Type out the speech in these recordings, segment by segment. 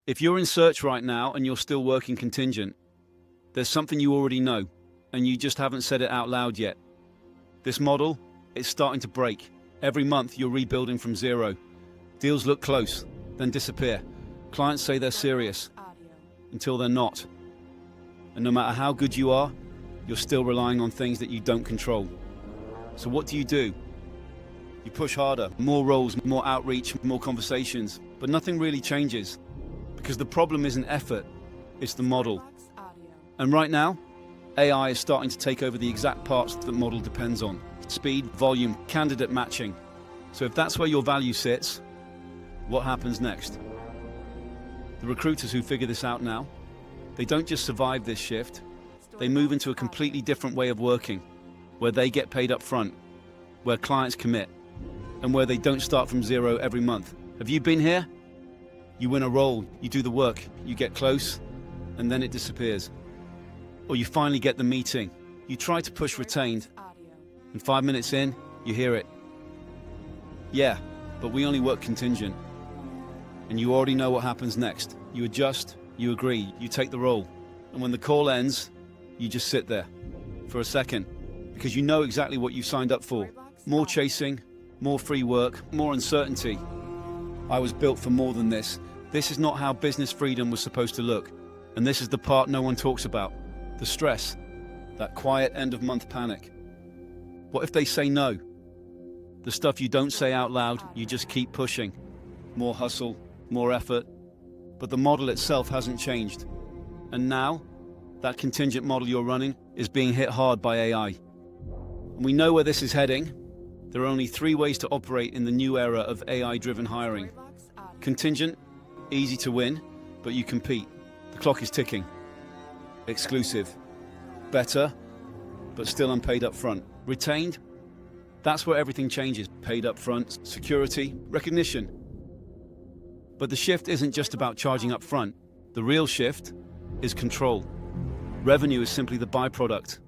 If you're in search right now and you're still working contingent, there's something you already know, and you just haven't said it out loud yet. This model is starting to break. Every month you're rebuilding from zero. Deals look close, then disappear. Clients say they're serious, until they're not. And no matter how good you are, you're still relying on things that you don't control. So what do? You push harder, more roles, more outreach, more conversations, but nothing really changes. Because the problem isn't effort, it's the model. And right now, AI is starting to take over the exact parts that the model depends on. Speed, volume, candidate matching. So if that's where your value sits, what happens next? The recruiters who figure this out now, they don't just survive this shift, they move into a completely different way of working, where they get paid up front, where clients commit, and where they don't start from zero every month. Have you been here? You win a role, you do the work, you get close, and then it disappears. Or you finally get the meeting, you try to push retained, and 5 minutes in, you hear it. Yeah, but we only work contingent. And you already know what happens next. You adjust, you agree, you take the role. And when the call ends, you just sit there for a second, because you know exactly what you signed up for. More chasing, more free work, more uncertainty. I was built for more than this. This is not how business freedom was supposed to look. And this is the part no one talks about. The stress, that quiet end-of-month panic. What if they say no? The stuff you don't say out loud, you just keep pushing. More hustle, more effort. But the model itself hasn't changed. And now, that contingent model you're running is being hit hard by AI. And we know where this is heading. There are only 3 ways to operate in the new era of AI-driven hiring. Contingent, easy to win, but you compete. The clock is ticking. Exclusive, better, but still unpaid up front. Retained, that's where everything changes. Paid up front, security, recognition. But the shift isn't just about charging up front. The real shift is control. Revenue is simply the byproduct.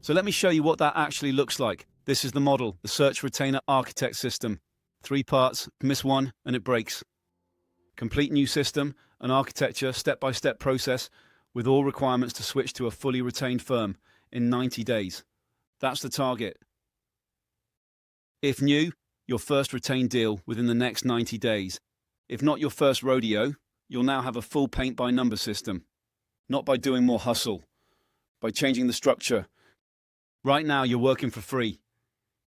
So let me show you what that actually looks like. This is the model, the search retainer architect system. 3 parts, miss one and it breaks. Complete new system, an architecture, step-by-step process with all requirements to switch to a fully retained firm in 90 days. That's the target. If new, your first retained deal within the next 90 days. If not your first rodeo, you'll now have a full paint-by-number system. Not by doing more hustle, by changing the structure. Right now you're working for free.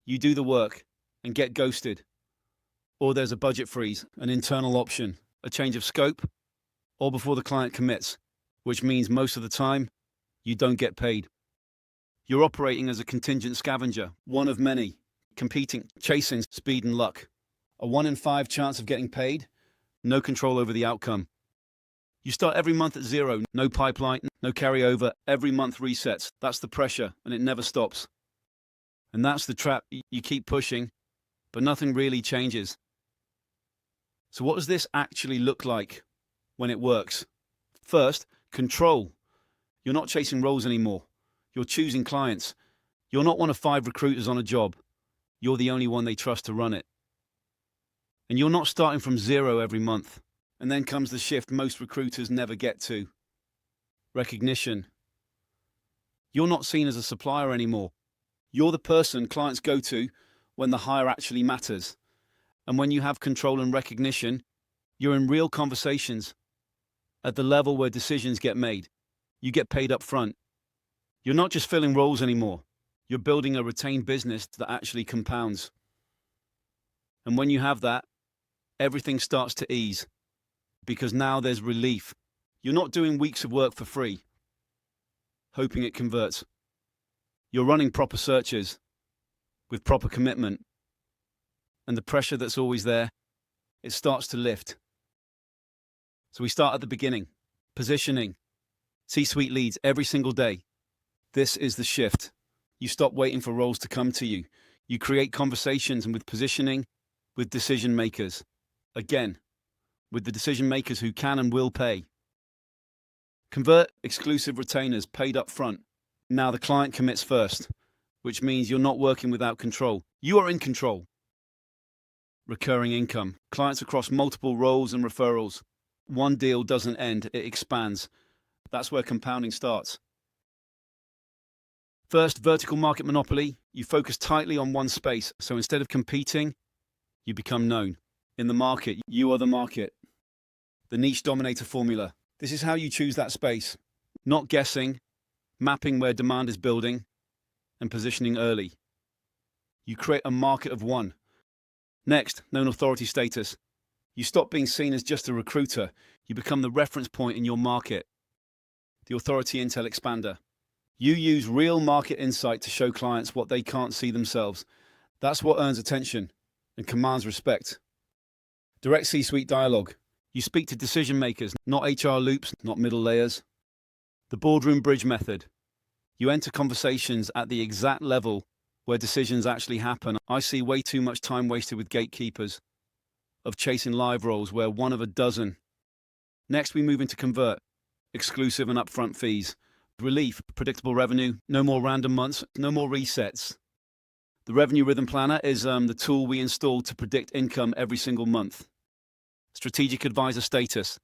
You do the work and get ghosted. Or there's a budget freeze, an internal option, a change of scope, or before the client commits, which means most of the time, you don't get paid. You're operating as a contingent scavenger, one of many, competing, chasing speed and luck. A 1 in 5 chance of getting paid, no control over the outcome. You start every month at zero, no pipeline, no carryover, every month resets. That's the pressure, and it never stops. And that's the trap. You keep pushing, but nothing really changes. So what does this actually look like when it works? First, control. You're not chasing roles anymore. You're choosing clients. You're not one of 5 recruiters on a job. You're the only one they trust to run it. And you're not starting from zero every month. And then comes the shift most recruiters never get to. Recognition. You're not seen as a supplier anymore. You're the person clients go to when the hire actually matters. And when you have control and recognition, you're in real conversations at the level where decisions get made. You get paid up front. You're not just filling roles anymore. You're building a retained business that actually compounds. And when you have that, everything starts to ease. Because now there's relief. You're not doing weeks of work for free, hoping it converts. You're running proper searches with proper commitment. And the pressure that's always there, it starts to lift. So we start at the beginning. Positioning. C-suite leads every single day. This is the shift. You stop waiting for roles to come to you. You create conversations and with positioning, with decision makers. Again, with the decision makers who can and will pay. Convert exclusive retainers paid up front. Now the client commits first, which means you're not working without control. You are in control. Recurring income. Clients across multiple roles and referrals. One deal doesn't end, it expands. That's where compounding starts. First, vertical market monopoly. You focus tightly on one space, so instead of competing, you become known. In the market, you are the market. The niche dominator formula. This is how you choose that space. Not guessing, mapping where demand is building, and positioning early. You create a market of one. Next, known authority status. You stop being seen as just a recruiter. You become the reference point in your market. The authority intel expander. You use real market insight to show clients what they can't see themselves. That's what earns attention and commands respect. Direct C-suite dialogue. You speak to decision makers, not HR loops, not middle layers. The boardroom bridge method. You enter conversations at the exact level where decisions actually happen. I see way too much time wasted with gatekeepers, of chasing live roles where one of a dozen. Next, we move into convert. Exclusive and upfront fees. Relief, predictable revenue, no more random months, no more resets. The revenue rhythm planner is the tool we install to predict income every single month. Strategic advisor status.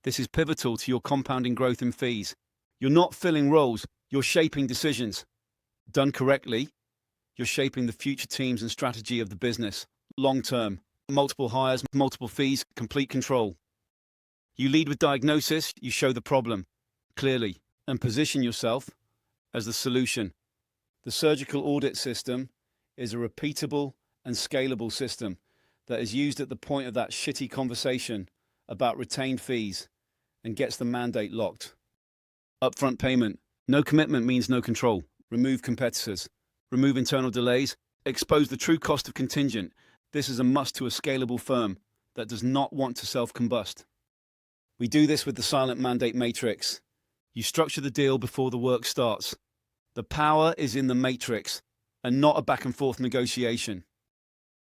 This is pivotal to your compounding growth in fees. You're not filling roles, you're shaping decisions. Done correctly, you're shaping the future teams and strategy of the business. Long term, multiple hires, multiple fees, complete control. You lead with diagnosis, you show the problem clearly and position yourself as the solution. The surgical audit system is a repeatable and scalable system that is used at the point of that shitty conversation about retained fees and gets the mandate locked. Upfront payment. No commitment means no control. Remove competitors. Remove internal delays. Expose the true cost of contingent. This is a must to a scalable firm that does not want to self-combust. We do this with the silent mandate matrix. You structure the deal before the work starts. The power is in the matrix and not a back and forth negotiation.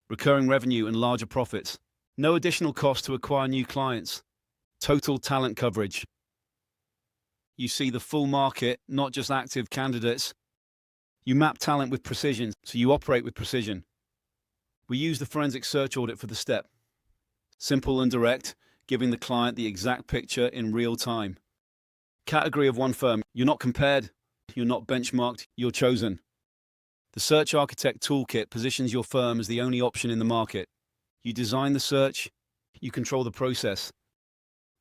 Recurring revenue and larger profits. No additional cost to acquire new clients. Total talent coverage. You see the full market, not just active candidates. You map talent with precision, so you operate with precision. We use the forensic search audit for the step. Simple and direct, giving the client the exact picture in real time. Category of one firm. You're not compared, you're not benchmarked, you're chosen. The Search Architect Toolkit positions your firm as the only option in the market. You design the search, you control the process.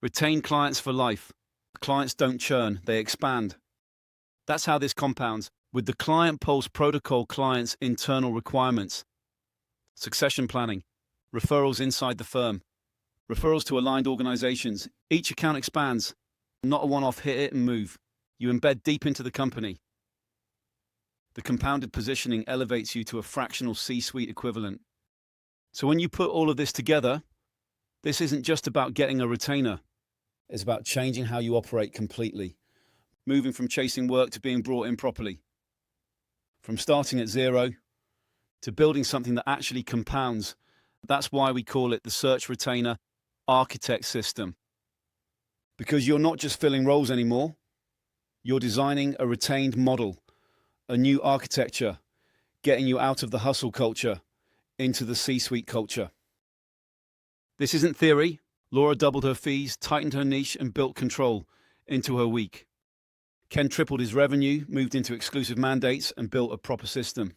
Retain clients for life. Clients don't churn, they expand. That's how this compounds, with the client pulse protocol client's internal requirements. Succession planning. Referrals inside the firm. Referrals to aligned organizations. Each account expands. Not a one-off hit it and move. You embed deep into the company. The compounded positioning elevates you to a fractional C-suite equivalent. So when you put all of this together, this isn't just about getting a retainer. It's about changing how you operate completely. Moving from chasing work to being brought in properly. From starting at zero to building something that actually compounds. That's why we call it the Search Retainer Architect System. Because you're not just filling roles anymore, you're designing a retained model, a new architecture, getting you out of the hustle culture into the C-suite culture. This isn't theory. Laura doubled her fees, tightened her niche, and built control into her week. Ken tripled his revenue, moved into exclusive mandates, and built a proper system.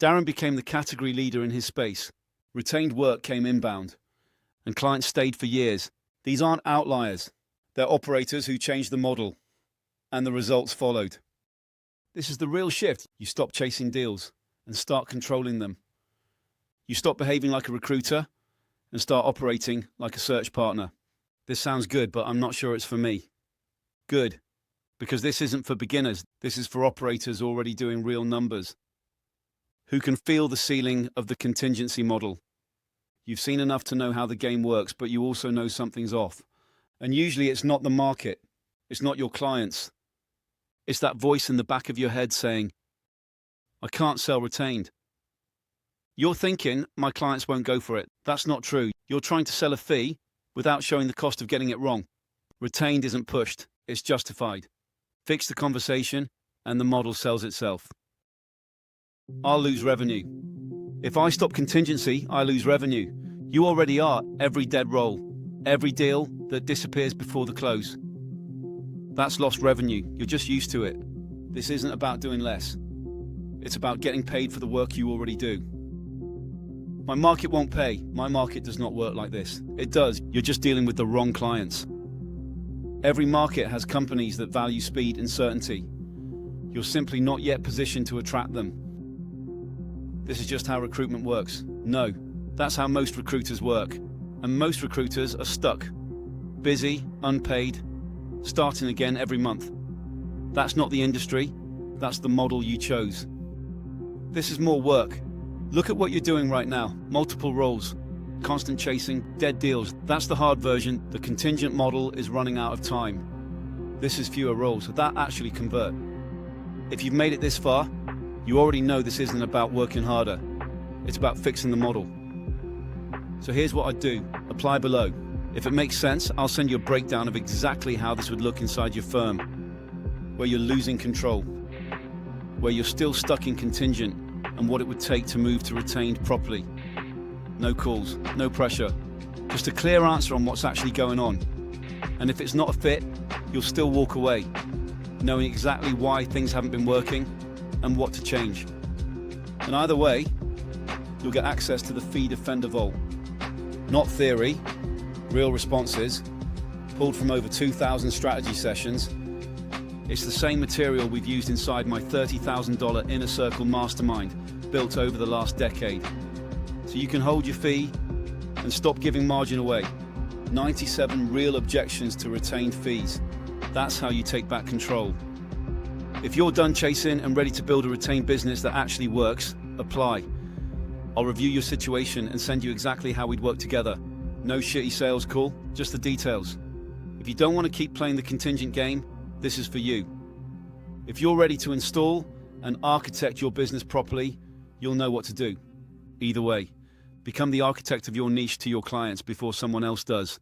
Darren became the category leader in his space. Retained work came inbound, and clients stayed for years. These aren't outliers. They're operators who changed the model, and the results followed. This is the real shift. You stop chasing deals and start controlling them. You stop behaving like a recruiter and start operating like a search partner. This sounds good, but I'm not sure it's for me. Good, because this isn't for beginners. This is for operators already doing real numbers, who can feel the ceiling of the contingency model. You've seen enough to know how the game works, but you also know something's off. And usually it's not the market. It's not your clients. It's that voice in the back of your head saying, I can't sell retained. You're thinking, my clients won't go for it. That's not true. You're trying to sell a fee without showing the cost of getting it wrong. Retained isn't pushed, it's justified. Fix the conversation and the model sells itself. I'll lose revenue. If I stop contingency, I lose revenue. You already are every dead roll. Every deal that disappears before the close, that's lost revenue. You're just used to it. This isn't about doing less. It's about getting paid for the work you already do. My market won't pay. My market does not work like this. It does. You're just dealing with the wrong clients. Every market has companies that value speed and certainty. You're simply not yet positioned to attract them. This is just how recruitment works. No, that's how most recruiters work. And most recruiters are stuck. Busy, unpaid, starting again every month. That's not the industry. That's the model you chose. This is more work. Look at what you're doing right now. Multiple roles, constant chasing, dead deals. That's the hard version. The contingent model is running out of time. This is fewer roles that actually convert. If you've made it this far, you already know this isn't about working harder. It's about fixing the model. So here's what I'd do. Apply below. If it makes sense, I'll send you a breakdown of exactly how this would look inside your firm, where you're losing control, where you're still stuck in contingent, and what it would take to move to retained properly. No calls, no pressure, just a clear answer on what's actually going on. And if it's not a fit, you'll still walk away, knowing exactly why things haven't been working and what to change. And either way, you'll get access to the feed of Fender Vault. Not theory, real responses, pulled from over 2,000 strategy sessions. It's the same material we've used inside my $30,000 Inner Circle Mastermind, built over the last decade. So you can hold your fee and stop giving margin away. 97 real objections to retained fees. That's how you take back control. If you're done chasing and ready to build a retained business that actually works, apply. I'll review your situation and send you exactly how we'd work together. No shitty sales call, just the details. If you don't want to keep playing the contingent game, this is for you. If you're ready to install and architect your business properly, you'll know what to do. Either way, become the architect of your niche to your clients before someone else does.